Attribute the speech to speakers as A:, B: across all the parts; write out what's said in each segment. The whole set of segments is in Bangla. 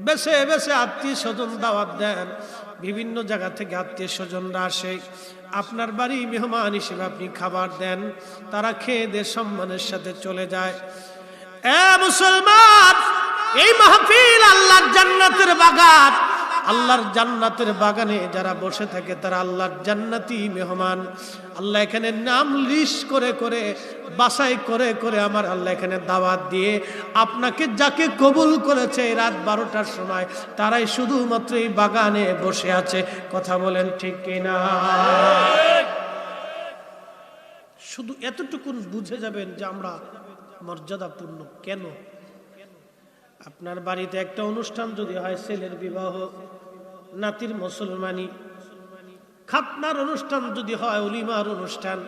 A: বেছে বেছে আত্মীয় স্বজন দাওয়াত দেন, বিভিন্ন জায়গা থেকে আত্মীয় স্বজনরা আসে, আপনার বাড়ি মেহমান হিসেবে আপনি খাবার দেন, তারা খেয়ে দিয়ে সম্মানের সাথে চলে যায়। এ মুসলমান, এই মাহফিল আল্লাহর জান্নাতের বাগান। আল্লাহর জান্নাতের বাগানে যারা বসে থাকে তারা আল্লাহর জান্নাতি মেহমান। আল্লাহ এখানে নাম লিস্ট করে করে, বাছাই করে করে আমার আল্লাহ এখানে দাওয়াত দিয়ে আপনাকে যাকে কবুল করেছে রাত 12টার সময়, তারাই শুধুমাত্র এই বাগানে বসে আছে। কথা বলেন ঠিক কিনা? শুধু এতটুকুন বুঝে যাবেন যে আমরা মর্যাদাপূর্ণ কেন। আপনার বাড়িতে একটা অনুষ্ঠান যদি হয়, ছেলের বিবাহ, নাতির মুসলমানি, খাতনার অনুষ্ঠান যদি হয়, উলিমার অনুষ্ঠান,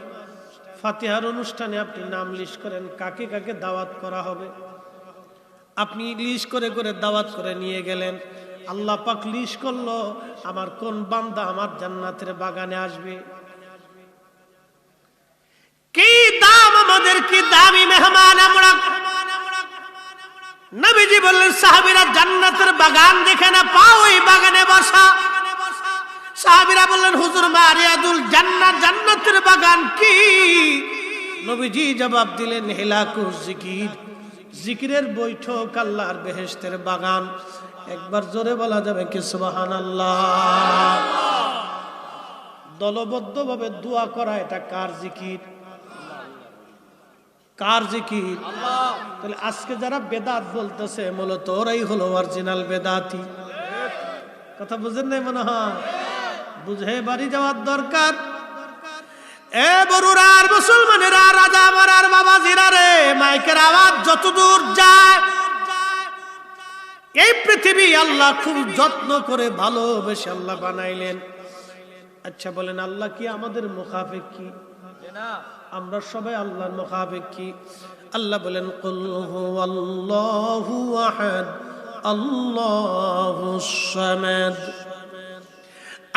A: ফাতিহার অনুষ্ঠানে আপনি নাম লিস্ট করেন কাকে কাকে দাওয়াত করা হবে। আপনি লিস্ট করে করে দাওয়াত করে নিয়ে গেলেন, আল্লাহ পাক লিস্ট করলো আমার কোন বান্দা আমার জান্নাতের বাগানে আসবে। কি দাম আমাদের, কি দামি মেহমান আমরা। নবীজি বললেন সাহাবীরা জান্নাতের বাগান দেখে না পাও, ওই বাগানে বসা। সাহাবীরা বললেন হুজুর মারিয়াদুল জান্নাত, জান্নাতের বাগান কি? নবীজি জবাব দিলেন হিলাকুজ জিকির, জিকিরের বৈঠক, আল্লাহর বেহেশতের বাগান। একবার জোরে বলা যাবে কি সুবহানাল্লাহ? দলবদ্ধভাবে দোয়া করা, এটা কার জিকির? কার জিকির? আল্লাহ। তাহলে আজকে যারা বেদাত বলতেছে মূলত ওরাই হলো অরিজিনাল বেদাতি। কথা বুঝেন নাই মনে হয়? বুঝে বাড়ি যাওয়ার দরকার। এ বড়ুরা আর মুসলমানেরা, রাজা আমার আর বাবাজিরা রে, মাইকের আওয়াজ যতদূর যায়, এই পৃথিবী আল্লাহ খুব যত্ন করে ভালোবেসে আল্লাহ বানাইলেন। আচ্ছা বলেন, আল্লাহ কি আমাদের মুখাফিক কি? আমরা সবাই আল্লাহর মুখাফিক কি? আল্লাহ বলেন কুল হুয়াল্লাহু আহাদ আল্লাহুস সামাদ।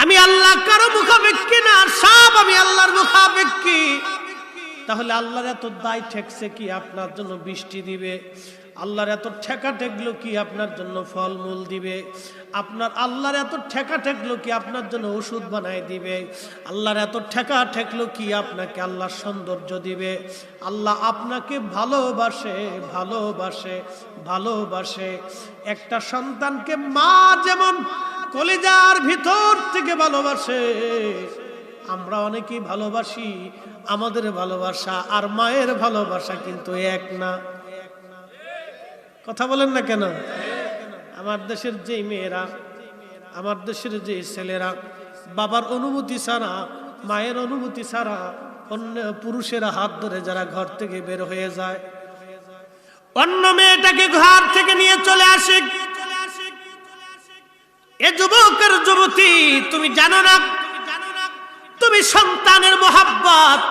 A: আমি আল্লাহ কারো মুখাফিক কি না, সব আমি আল্লাহর মুখাফিক কি? তাহলে আল্লাহর এত দায় ঠেকছে কি আপনার জন্য বৃষ্টি দিবে? আল্লাহর এত ঠেকা ঠেকলো কি আপনার জন্য ফলমূল দিবে? আপনার আল্লাহর এত ঠেকা ঠেকলো কি আপনার জন্য ওষুধ বানায় দিবে? আল্লাহর এত ঠেকা ঠেকলো কি আপনাকে আল্লাহ সৌন্দর্য দিবে? আল্লাহ আপনাকে ভালোবাসে, ভালোবাসে, ভালোবাসে। একটা সন্তানকে মা যেমন কলিজার ভিতর থেকে ভালোবাসে, আমরা অনেকেই ভালোবাসি। আমাদের ভালোবাসা আর মায়ের ভালোবাসা কিন্তু এক না। কথা বলেন না কেন? আমার দেশের যে মেয়েরা, আমার দেশের যে ছেলেরা বাবার অনুমতি ছাড়া, মায়ের অনুমতি ছাড়া অন্য পুরুষেরা হাত ধরে যারা ঘর থেকে বের হয়ে যায়, অন্য মেয়েটাকে ঘর থেকে নিয়ে চলে আসে, এ যুবকের যুবতী তুমি জানো না, তুমি সন্তানের মোহাব্বত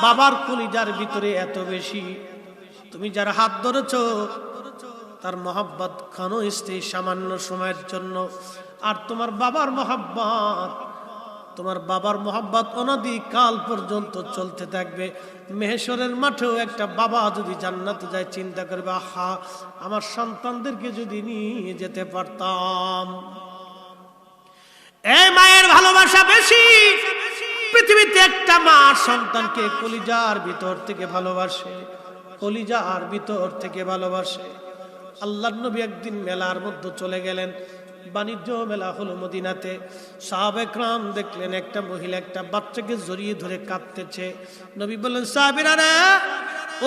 A: বাবার কলিজার ভিতরে এত বেশি। তুমি যার হাত ধরেছো তার মোহাব্বত ক্ষণস্থায়ী, সামান্য সময়ের জন্য। আর তোমার বাবার মোহাব্বত, তোমার বাবার মোহাব্বত অনাদি কাল পর্যন্ত চলতে থাকবে। মেহেশরের মাঠেও একটা বাবা যদি জান্নাতে যায় চিন্তা করবে, আহা আমার সন্তানদেরকে যদি নিয়ে যেতে পারতাম। এই মায়ের ভালোবাসা বেশি। পৃথিবীতে একটা মা সন্তানকে কলিজার ভিতর থেকে ভালোবাসে, কলিজার ভিতর থেকে ভালোবাসে। আল্লাহর নবী একদিন মেলার মধ্যে চলে গেলেন, বাণিজ্য মেলা হলো মদিনাতে। সাহাবায়ে কেরাম দেখলেন একটা মহিলা একটা বাচ্চাকে জড়িয়ে ধরে কাঁদতেছে। নবী বললেন, সাহাবীরা রে,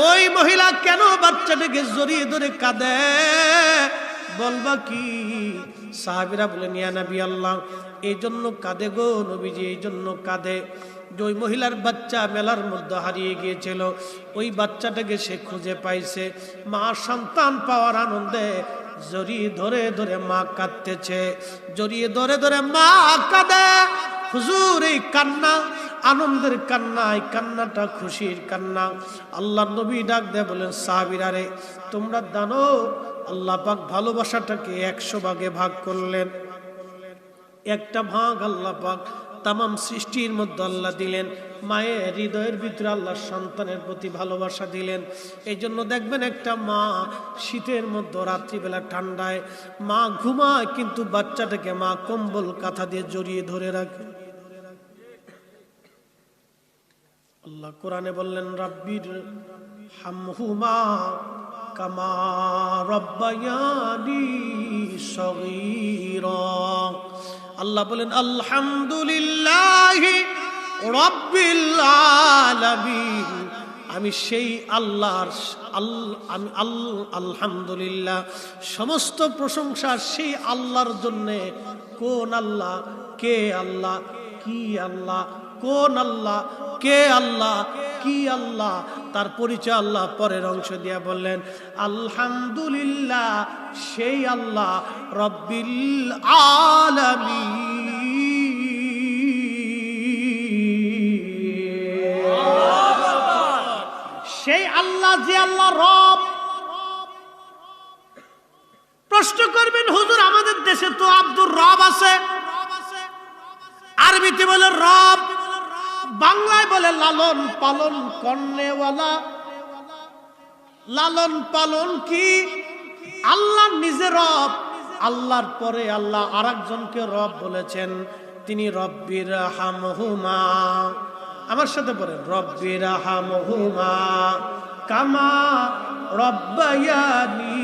A: ওই মহিলা কেন বাচ্চাটাকে জড়িয়ে ধরে কাঁদে, বলবা কি? সাহাবীরা বলেন, ইয়া নবী আল্লাহ, এই জন্য কাঁদে গো নবীজি, এই জন্য কাঁদে যে ওই মহিলার বাচ্চা মেলার মধ্যে হারিয়ে গিয়েছিল, ওই বাচ্চাটাকে সে খুঁজে পাইছে। মা সন্তান পাওয়ার আনন্দে জড়িয়ে ধরে ধরে মা কাঁদতেছে, জড়িয়ে ধরে ধরে মা কাঁদে। হুজুর এই কান্না আনন্দের কান্না, এই কান্নাটা খুশির কান্না। আল্লাহ নবী ডাক দেয় বলেন, সাহাবীরা রে, তোমরা জানো আল্লাহ পাক ভালোবাসাটাকে 100 ভাগে ভাগ করলেন। একটা ভাগ আল্লাহ পাক তামাম সৃষ্টির মধ্যে আল্লাহ দিলেন, মায়ের হৃদয়ের ভিতরে আল্লাহ সন্তানের প্রতি ভালোবাসা দিলেন। এই জন্য দেখবেন একটা মা শীতের মধ্যে রাত্রিবেলা ঠান্ডায় মা ঘুমায়, কিন্তু বাচ্চাটাকে মা কম্বল কাঁথা দিয়ে জড়িয়ে ধরে রাখে। আল্লাহ কোরআনে বললেন, রাব্বির হামহুমা কামা রব্বায়ানি সগীরা। আল্লাহ বলেন, আলহামদুলিল্লাহি রাব্বিল আলামিন। আমি সেই আল্লাহর আলহামদুলিল্লাহ, সমস্ত প্রশংসা সেই আল্লাহর জন্য। কোন আল্লাহ? কে আল্লাহ? কি আল্লাহ? কোন আল্লাহ? কে আল্লাহ? কি আল্লাহ? তার পরিচয় আল্লাহ পরের অংশ দিয়া বললেন, আলহামদুলিল্লাহ সেই আল্লাহ রব্বিল আলামিন। সেই আল্লাহ, যে আল্লাহ রব। প্রশ্ন করবেন, হুজুর আমাদের দেশে তো আব্দুর রব আছে, আরবিতে বলে রব, বাংলায় বলে লালন পালন করনেওয়ালা। লালন পালন কি? আল্লাহ নিজে রব, আল্লাহর পরে আল্লাহ আরেকজনকে রব বলেছেন, তিনি রব্বির হামহুমা। আমার সাথে বলেন, রব্বির হামহুমা কামা রব্বায়ানি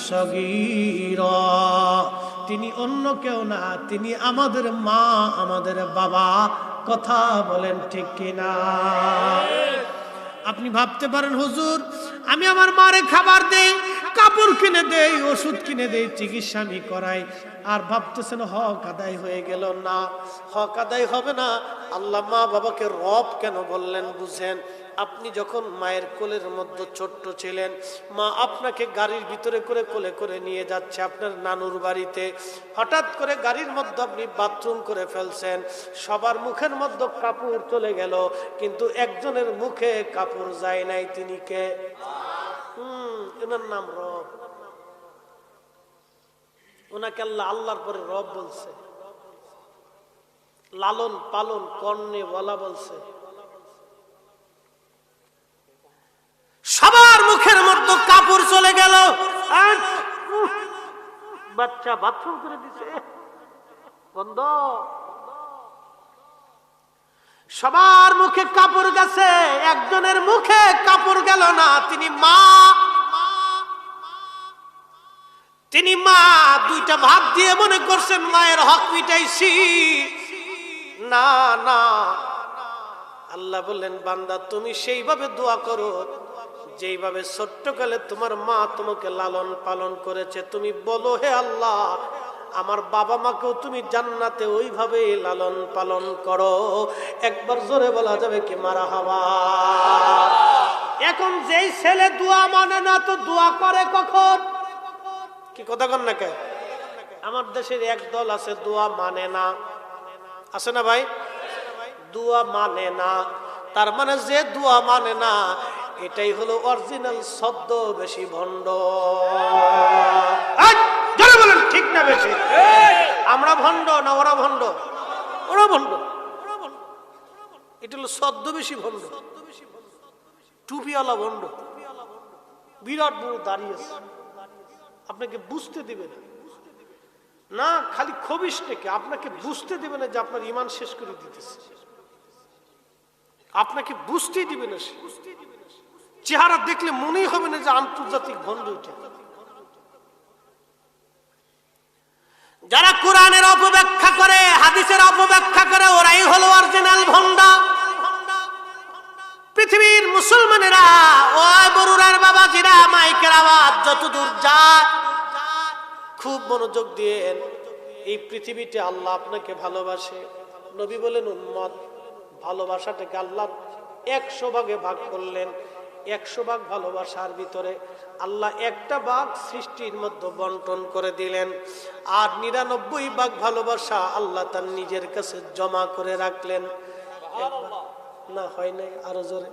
A: সগীরা। তিনি অন্য কেউ না, তিনি আমাদের মা, আমাদের বাবা। কথা বলেন ঠিক কিনা? আপনি ভাবতে পারেন, হুজুর আমি আমার মারে খাবার দেই, কাপড় কিনে দেই, ওষুধ কিনে দেই, চিকিৎসা আমি করাই, আর ভাবতেছেন হক আদায় হয়ে গেল। না, হক আদায় হবে না। আল্লাহ মা বাবাকে রব কেন বললেন বুঝেন? আপনি যখন মায়ের কোলের মধ্যে ছোট্ট ছিলেন, মা আপনাকে গাড়ির ভিতরে করে কোলে করে নিয়ে যাচ্ছে আপনার নানুর বাড়িতে। হঠাৎ করে গাড়ির মধ্যে আপনি বাথরুম করে ফেলছেন, সবার মুখের মধ্যে কাপড় চলে গেল, কিন্তু একজনের মুখে কাপড় যায় নাই। তিনি কে? এনার নাম রব। ওনাকে আল্লাহ আল্লাহর পরে রব বলছে, লালন পালন করনে বলা বলছে। সবার মুখের মধ্যে কাপড় চলে গেল, বাচ্চা বাথরুম করে দিছে বন্ধ। সবার মুখে কাপড় গেছে, একজনের মুখে কাপড় গেল না। তিনি মা, তিনি মা। দুইটা ভাগ দিয়ে মনে করছেন মায়ের হক মিটাইছি। না না, আল্লাহ বললেন, বান্দা তুমি সেইভাবে দোয়া করো যেইভাবে ছোট্টকালে তোমার মা তোমাকে লালন পালন করেছে। তুমি বলো, হে আল্লাহ আমার বাবা মাকেও তুমি জান্নাতে ওইভাবে লালন পালন করো। একবার জোরে বলা যাবে কি মারহাবা? এখন যেই ছেলে দোয়া মানে না, তো দোয়া করে কখন? কি কথা কন না কে? আমার দেশের এক দল আছে দোয়া মানে না, আছে না ভাই? দোয়া মানে না, তার মানে যে দোয়া মানে না, এটাই হলো অরিজিনাল শব্দ, বেশি ভণ্ড। বলেন ঠিক না বেশি? আমরা ভণ্ড না ওরা ভণ্ড? ওরা ভণ্ড। এটা হলো শব্দ বেশি ভণ্ড, টুপিওয়ালা ভণ্ড, বিরাট বড় দাঁড়িয়েছে, আপনাকে বুঝতে দিবে না। না খালি খবিস থেকে আপনাকে বুঝতে দিবে না যে আপনার ঈমান শেষ করে দিতেছে, আপনাকে বুঝতেই দিবে না। চেহারা দেখলে মনেই হবে না যে আন্তর্জাতিক ভণ্ড। উঠে যারা কোরআনের অপব্যাখ্যা করে, হাদিসের অপব্যাখ্যা করে, ওরাই হলো অরিজিনাল ভণ্ডা। পৃথিবীর মুসলমানেরা, ওই বরুরার বাবাজিরা, মাইকের আওয়াজ যতদূর যায় খুব মনোযোগ দিয়ে। এই পৃথিবীতে আল্লাহ আপনাকে ভালোবাসে। নবী বলেন, উম্মত ভালোবাসাটাকে আল্লাহ 100 ভাগে ভাগ করলেন। 100 ভাগ ভালোবাসার ভিতরে আল্লাহ একটা ভাগ সৃষ্টির মধ্যে বন্টন করে দিলেন, আর 99 ভাগ ভালোবাসা আল্লাহ তার নিজের কাছে জমা করে রাখলেন। না হয় নাই? আরো জোরে।